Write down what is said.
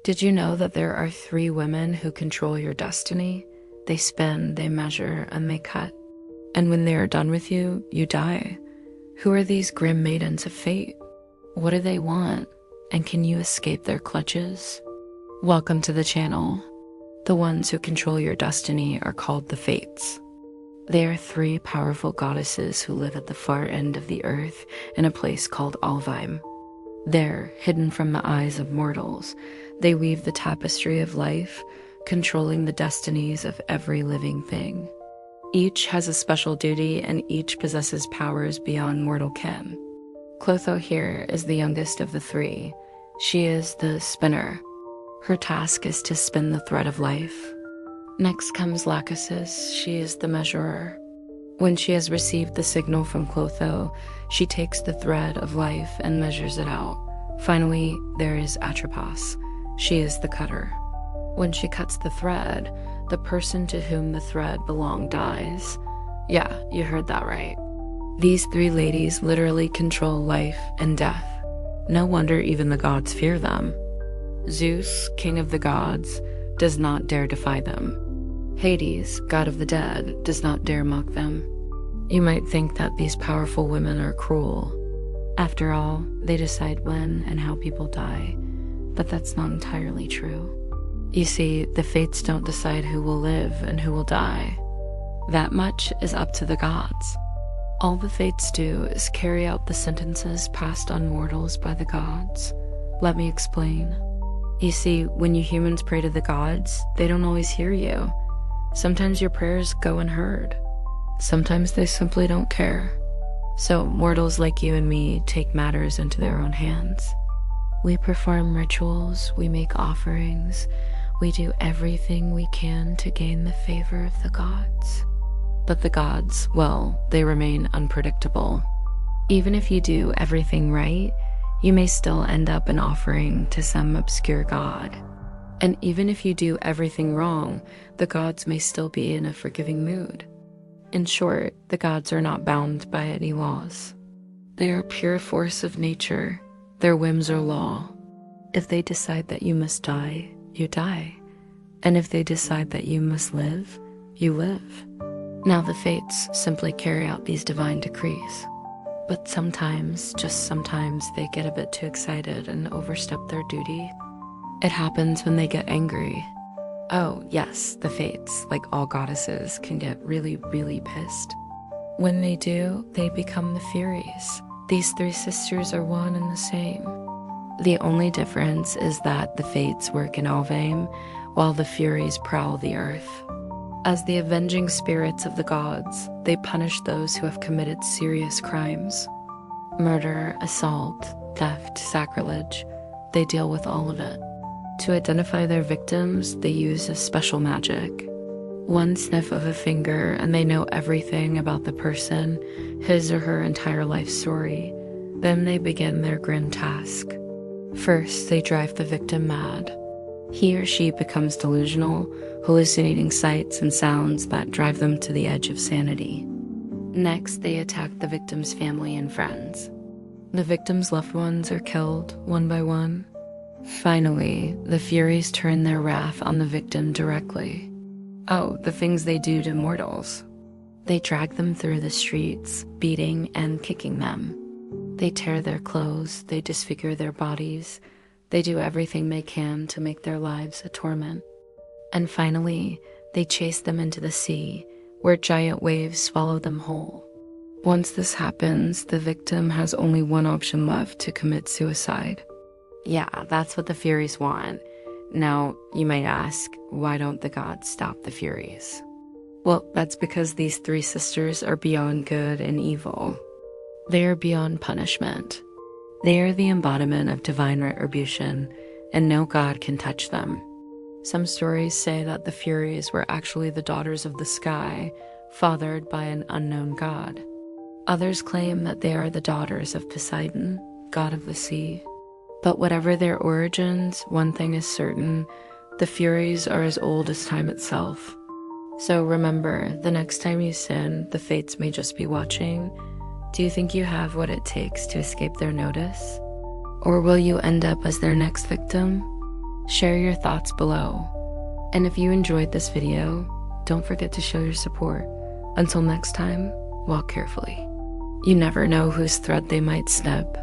Did you know that there are 3 women who control your destiny? They spin, they measure, and they cut. And when they are done with you, you die. Who are these grim maidens of fate? What do they want? And can you escape their clutches? Welcome to the channel. The ones who control your destiny are called the Fates. They are 3 powerful goddesses who live at the far end of the earth in a place called Alfheim. There, hidden from the eyes of mortals, they weave the tapestry of life, controlling the destinies of every living thing. Each has a special duty and each possesses powers beyond mortal ken. Clotho here is the youngest of the 3. She is the spinner. Her task is to spin the thread of life. Next comes Lachesis. She is the measurer. When she has received the signal from Clotho, she takes the thread of life and measures it out. Finally, there is Atropos. She is the cutter. When she cuts the thread, the person to whom the thread belonged dies. Yeah, you heard that right. These 3 ladies literally control life and death. No wonder even the gods fear them. Zeus, king of the gods, does not dare defy them. Hades, god of the dead, does not dare mock them. You might think that these powerful women are cruel. After all, they decide when and how people die, but that's not entirely true. You see, the Fates don't decide who will live and who will die. That much is up to the gods. All the Fates do is carry out the sentences passed on mortals by the gods. Let me explain. You see, when you humans pray to the gods, they don't always hear you. Sometimes your prayers go unheard. Sometimes they simply don't care. So mortals like you and me take matters into their own hands. We perform rituals, we make offerings, we do everything we can to gain the favor of the gods. But the gods, well, they remain unpredictable. Even if you do everything right, you may still end up an offering to some obscure god. And even if you do everything wrong, the gods may still be in a forgiving mood. In short, the gods are not bound by any laws. They are pure force of nature. Their whims are law. If they decide that you must die, you die. And if they decide that you must live, you live. Now the Fates simply carry out these divine decrees. But sometimes, just sometimes, they get a bit too excited and overstep their duty. It happens when they get angry. Oh, yes, the Fates, like all goddesses, can get really, really pissed. When they do, they become the Furies. These 3 sisters are one and the same. The only difference is that the Fates work in Alfheim, while the Furies prowl the earth. As the avenging spirits of the gods, they punish those who have committed serious crimes. Murder, assault, theft, sacrilege, they deal with all of it. To identify their victims, they use a special magic. One sniff of a finger and they know everything about the person, his or her entire life story. Then they begin their grim task. First, they drive the victim mad. He or she becomes delusional, hallucinating sights and sounds that drive them to the edge of sanity. Next, they attack the victim's family and friends. The victim's loved ones are killed one by one. Finally, the Furies turn their wrath on the victim directly. Oh, the things they do to mortals. They drag them through the streets, beating and kicking them. They tear their clothes, they disfigure their bodies. They do everything they can to make their lives a torment. And finally, they chase them into the sea, where giant waves swallow them whole. Once this happens, the victim has only one option left: to commit suicide. Yeah, that's what the Furies want. Now, you might ask, why don't the gods stop the Furies? Well, that's because these 3 sisters are beyond good and evil. They are beyond punishment. They are the embodiment of divine retribution, and no god can touch them. Some stories say that the Furies were actually the daughters of the sky, fathered by an unknown god. Others claim that they are the daughters of Poseidon, god of the sea. But whatever their origins, one thing is certain: the Furies are as old as time itself. So remember, the next time you sin, the Fates may just be watching. Do you think you have what it takes to escape their notice? Or will you end up as their next victim? Share your thoughts below. And if you enjoyed this video, don't forget to show your support. Until next time, walk carefully. You never know whose thread they might snip.